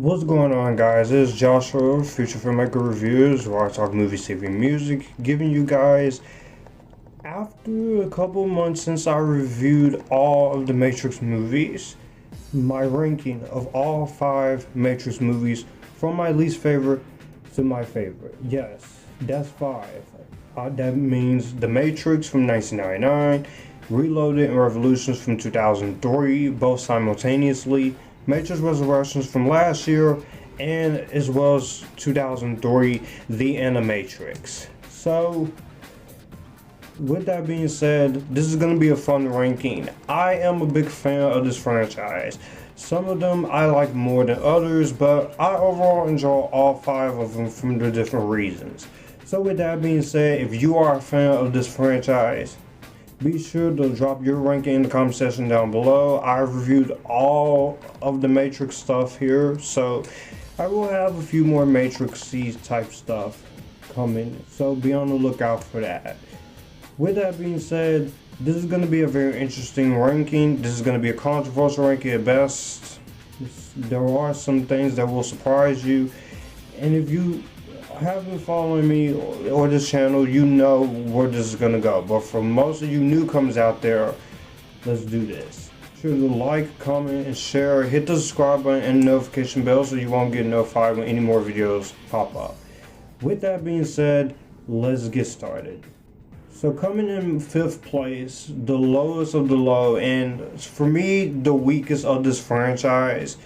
What's going on, guys? This is Joshua, Future Filmmaker Reviews, where I talk movies, TV, and music, giving you guys, after a couple months since I reviewed all of the Matrix movies, my ranking of all 5 Matrix movies from my least favorite to my favorite. Yes, that's 5. That means The Matrix from 1999, Reloaded and Revolutions from 2003, both simultaneously, Matrix Resurrections from last year, and as well as 2003, The Animatrix. So, with that being said, this is going to be a fun ranking. I am a big fan of this franchise. Some of them I like more than others, but I overall enjoy all 5 of them from the different reasons. So with that being said, if you are a fan of this franchise, be sure to drop your ranking in the comment section down below. I've reviewed all of the Matrix stuff here, so I will have a few more Matrix-y type stuff coming, so be on the lookout for that. With that being said, this is going to be a very interesting ranking. This is going to be a controversial ranking at best. There are some things that will surprise you, and if you have been following me or this channel, you know where this is gonna go. But for most of you newcomers out there, let's do this. Be sure to like, comment, and share. Hit the subscribe button and notification bell so you won't get notified when any more videos pop up. With that being said, let's get started. So coming in 5th place, the lowest of the low, and for me, the weakest of this franchise,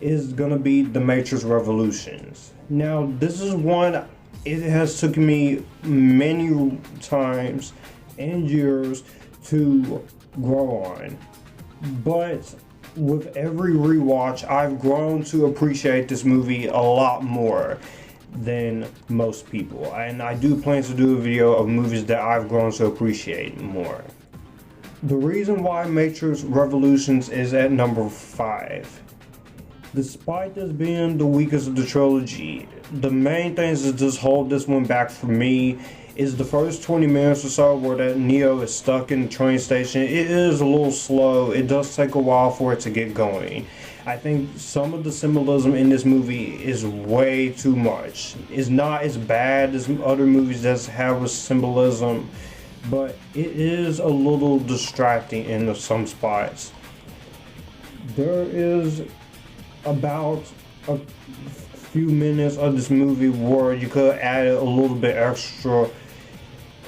is gonna be The Matrix Revolutions. Now, this is one, it has taken me many times and years to grow on. But with every rewatch, I've grown to appreciate this movie a lot more than most people. And I do plan to do a video of movies that I've grown to appreciate more. The reason why Matrix Revolutions is at number 5. Despite this being the weakest of the trilogy, the main things that just hold this one back for me is the first 20 minutes or so where that Neo is stuck in the train station. It is a little slow. It does take a while for it to get going. I think some of the symbolism in this movie is way too much. It's not as bad as other movies that have a symbolism, but it is a little distracting in some spots. There is about a few minutes of this movie where you could add a little bit extra,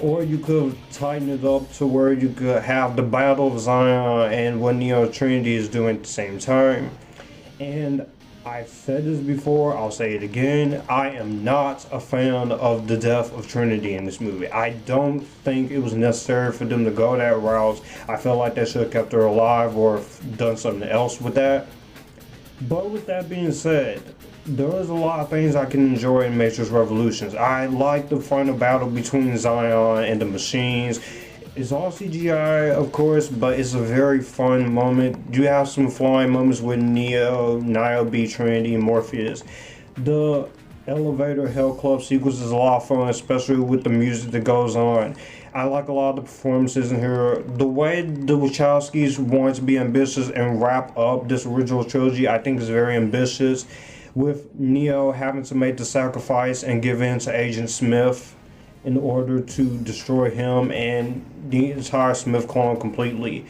or you could tighten it up to where you could have the Battle of Zion and what Neo Trinity is doing at the same time. And I've said this before, I'll say it again, I am not a fan of the death of Trinity in this movie. I don't think it was necessary for them to go that route. I felt like they should have kept her alive or done something else with that. But with that being said, there is a lot of things I can enjoy in Matrix Revolutions. I like the final battle between Zion and the machines. It's all CGI, of course, but it's a very fun moment. You have some flying moments with Neo, Niobe, Trinity, and Morpheus. The elevator Hell Club sequence is a lot of fun, especially with the music that goes on. I like a lot of the performances in here. The way the Wachowskis want to be ambitious and wrap up this original trilogy, I think is very ambitious. With Neo having to make the sacrifice and give in to Agent Smith in order to destroy him and the entire Smith clone completely.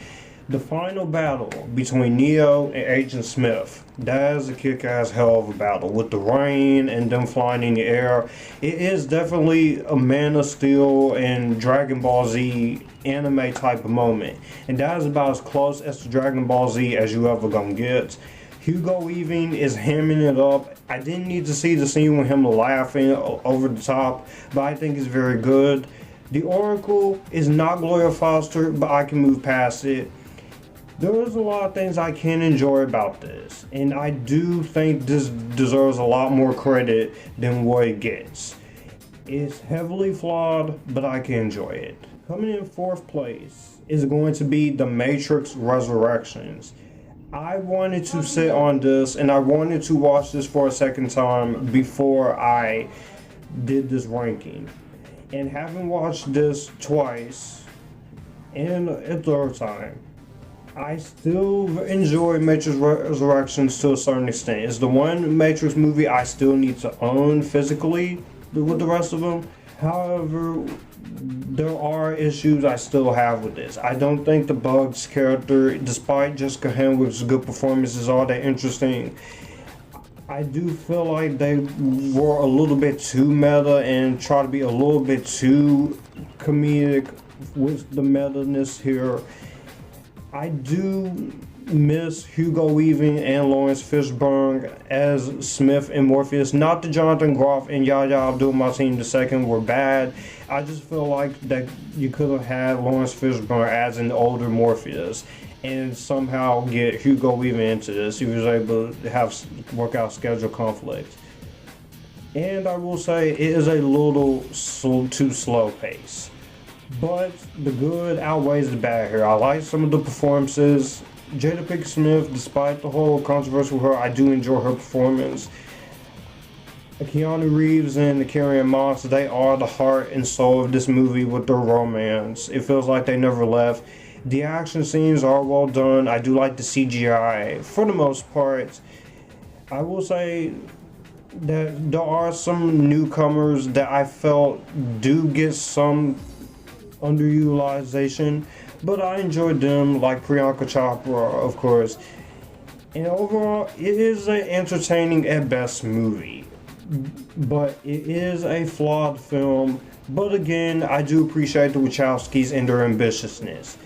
The final battle between Neo and Agent Smith, that is a kick-ass hell of a battle with the rain and them flying in the air. It is definitely a Man of Steel and Dragon Ball Z anime type of moment, and that is about as close as to Dragon Ball Z as you ever gonna get. Hugo Weaving is hamming it up. I didn't need to see the scene with him laughing over the top, but I think it's very good. The Oracle is not Gloria Foster, but I can move past it. There's a lot of things I can enjoy about this, and I do think this deserves a lot more credit than what it gets. It's heavily flawed, but I can enjoy it. Coming in 4th place is going to be The Matrix Resurrections. I wanted to sit on this, and I wanted to watch this for a second time before I did this ranking. And having watched this twice, and a third time, I still enjoy Matrix Resurrections to a certain extent. It's the one Matrix movie I still need to own physically with the rest of them. However, there are issues I still have with this. I don't think the Bugs character, despite Jessica Henwick's good performance, is all that interesting. I do feel like they were a little bit too meta and try to be a little bit too comedic with the meta-ness here. I do miss Hugo Weaving and Laurence Fishburne as Smith and Morpheus. Not that Johnathan Groff and Yayha Abdul Mateen II were bad. I just feel like that you could have had Laurence Fishburne as an older Morpheus and somehow get Hugo Weaving into this. He was able to work out schedule conflicts. And I will say it is a little too slow pace. But the good outweighs the bad here. I like some of the performances. Jada Pinkett Smith, despite the whole controversy with her, I do enjoy her performance. Keanu Reeves and Carrie-Anne Moss, they are the heart and soul of this movie with their romance. It feels like they never left. The action scenes are well done. I do like the CGI for the most part. I will say that there are some newcomers that I felt do get some underutilization, but I enjoyed them, like Priyanka Chopra, of course. And overall, it is an entertaining at best movie, but it is a flawed film. But again, I do appreciate the Wachowskis and their ambitiousness.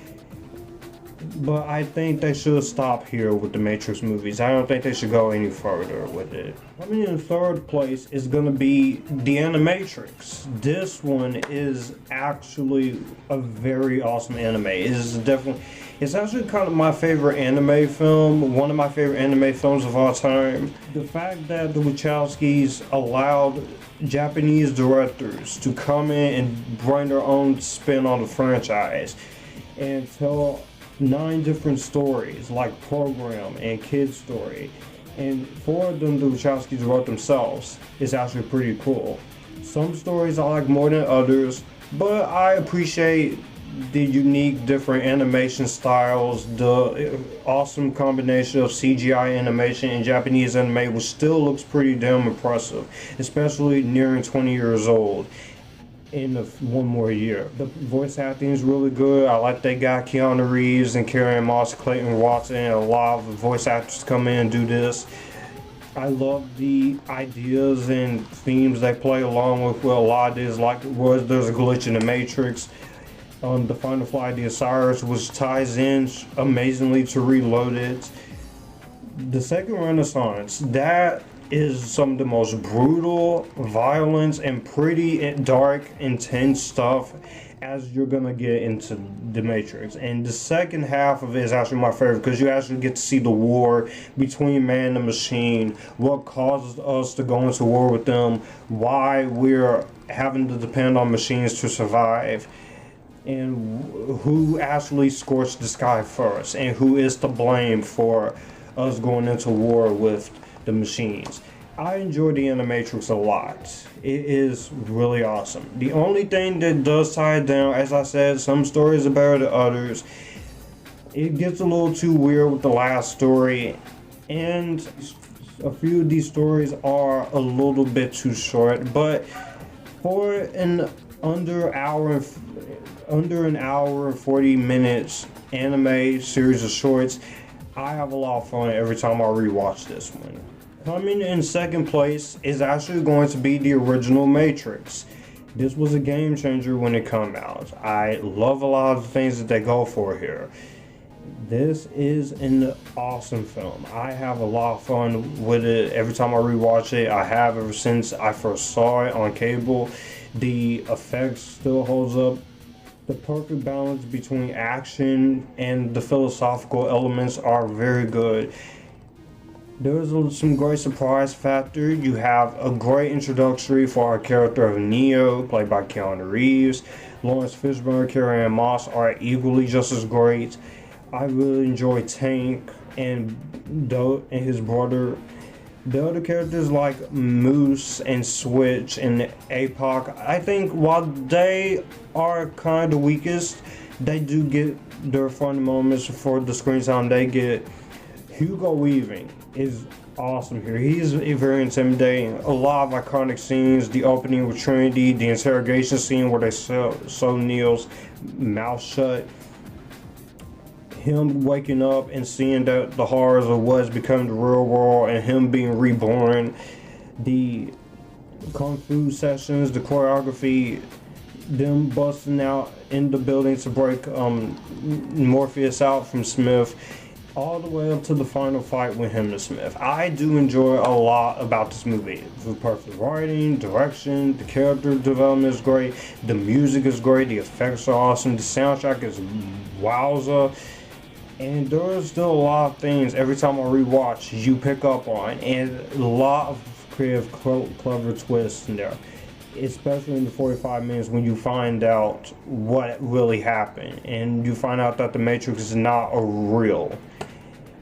But I think they should stop here with the Matrix movies. I don't think they should go any further with it. Coming in third place is going to be the Animatrix. This one is actually a very awesome anime. It's actually kind of my favorite anime film, one of my favorite anime films of all time. The fact that the Wachowskis allowed Japanese directors to come in and bring their own spin on the franchise and tell 9 different stories, like Program and Kid Story, and 4 of them the Wachowskis wrote themselves, is actually pretty cool. Some stories I like more than others, but I appreciate the unique different animation styles, the awesome combination of CGI animation and Japanese anime, which still looks pretty damn impressive, especially nearing 20 years old. In one more year. The voice acting is really good. I like they got Keanu Reeves and Carrie-Anne Moss, Clayton Watson, and a lot of voice actors come in and do this. I love the ideas and themes they play along with a lot of this, like there's a glitch in the Matrix. The Final Flight of the Osiris, which ties in amazingly to Reloaded. The Second Renaissance, that is some of the most brutal, violence, and pretty dark, intense stuff as you're gonna get into the Matrix. And the second half of it is actually my favorite because you actually get to see the war between man and machine, what causes us to go into war with them, why we're having to depend on machines to survive, and who actually scorched the sky first, and who is to blame for us going into war with the machines. I enjoy the Animatrix a lot. It is really awesome. The only thing that does tie it down, as I said, some stories are better than others. It gets a little too weird with the last story, and a few of these stories are a little bit too short, but for an under an hour and 40 minutes anime series of shorts, I have a lot of fun every time I rewatch this one. Coming in second place is actually going to be the original Matrix. This was a game changer when it came out. I love a lot of the things that they go for here. This is an awesome film. I have a lot of fun with it every time I rewatch it. I have ever since I first saw it on cable. The effects still holds up. The perfect balance between action and the philosophical elements are very good. There's some great surprise factor. You have a great introductory for our character of Neo, played by Keanu Reeves. Laurence Fishburne and Carrie-Anne Moss are equally just as great. I really enjoy Tank and his brother. The other characters like Moose and Switch and APOC, I think while they are kind of weakest, they do get their fun moments for the screen time they get. Hugo Weaving is awesome here. He's very intimidating. A lot of iconic scenes, the opening with Trinity, the interrogation scene where they sew Neil's mouth shut, him waking up and seeing that the horrors of what's become the real world and him being reborn, the kung fu sessions, the choreography, them busting out in the building to break Morpheus out from Smith, all the way up to the final fight with him and Smith. I do enjoy a lot about this movie. The perfect writing, direction, the character development is great, the music is great, the effects are awesome, the soundtrack is wowza, and there are still a lot of things every time I rewatch you pick up on, and a lot of creative, clever twists in there, especially in the 45 minutes when you find out what really happened and you find out that the Matrix is not a real.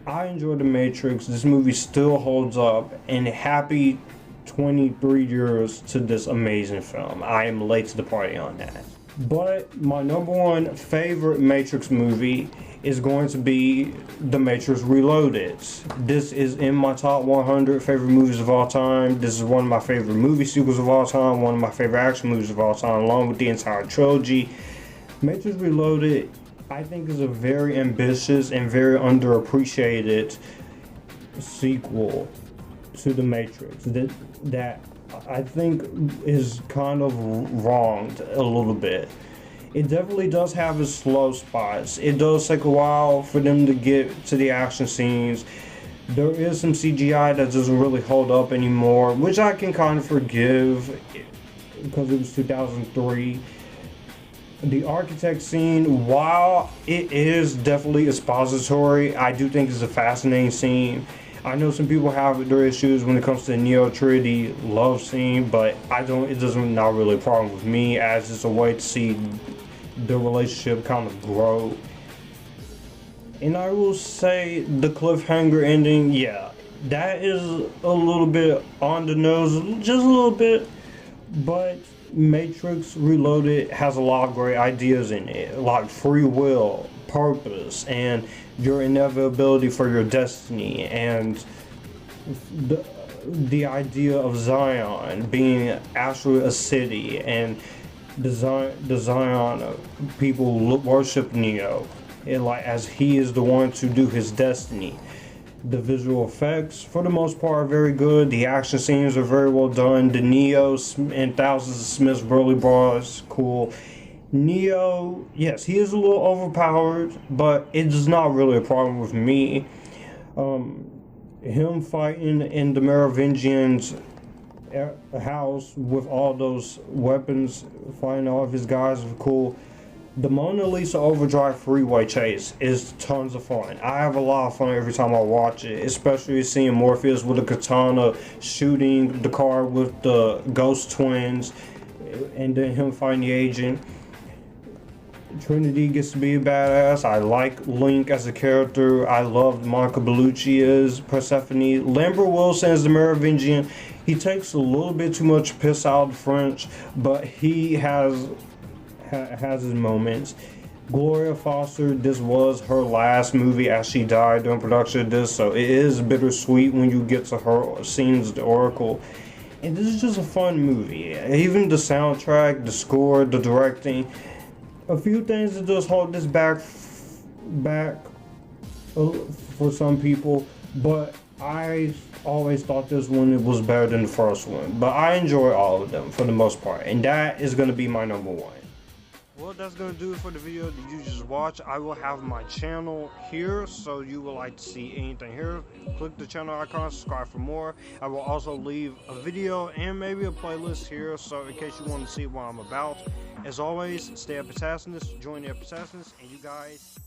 I enjoy the Matrix. This movie still holds up, and happy 23 years to this amazing film. I am late to the party on that. But my number one favorite Matrix movie is going to be The Matrix Reloaded. This is in my top 100 favorite movies of all time. This is one of my favorite movie sequels of all time, one of my favorite action movies of all time, along with the entire trilogy. Matrix Reloaded, I think, is a very ambitious and very underappreciated sequel to The Matrix that I think is kind of wronged a little bit. It definitely does have its slow spots. It does take a while for them to get to the action scenes. There is some CGI that doesn't really hold up anymore, which I can kind of forgive because it was 2003. The architect scene, while it is definitely expository, I do think it's a fascinating scene. I know some people have their issues when it comes to the Neo Trinity love scene, but it doesn't not really a problem with me, as it's a way to see the relationship kind of grow. And I will say the cliffhanger ending, yeah, that is a little bit on the nose, just a little bit, but Matrix Reloaded has a lot of great ideas in it, like free will, purpose, and your inevitability for your destiny, and the idea of Zion being actually a city, and the Zion people worship Neo, and like as he is the one to do his destiny. The visual effects, for the most part, are very good. The action scenes are very well done. The Neo and thousands of Smith's burly bras, cool. Neo, yes, he is a little overpowered, but it is not really a problem with me. Him fighting in the Merovingian's house with all those weapons, fighting all of his guys was cool. The Mona Lisa Overdrive freeway chase is tons of fun. I have a lot of fun every time I watch it, especially seeing Morpheus with a katana shooting the car with the ghost twins, and then him fighting the agent. Trinity gets to be a badass. I like Link as a character. I love Monica Bellucci as Persephone. Lambert Wilson as the Merovingian. He takes a little bit too much piss out of French, but he has his moments. Gloria Foster, this was her last movie as she died during production of this, so it is bittersweet when you get to her scenes, the Oracle. And this is just a fun movie. Even the soundtrack, the score, the directing, a few things that just hold this back for some people, but I always thought this one was better than the first one. But I enjoy all of them for the most part, and that is going to be my number one. Well, that's going to do it for the video that you just watched. I will have my channel here, so you would like to see anything here, click the channel icon, subscribe for more. I will also leave a video and maybe a playlist here, so in case you want to see what I'm about. As always, stay Epictastic, join the Epictastic, and you guys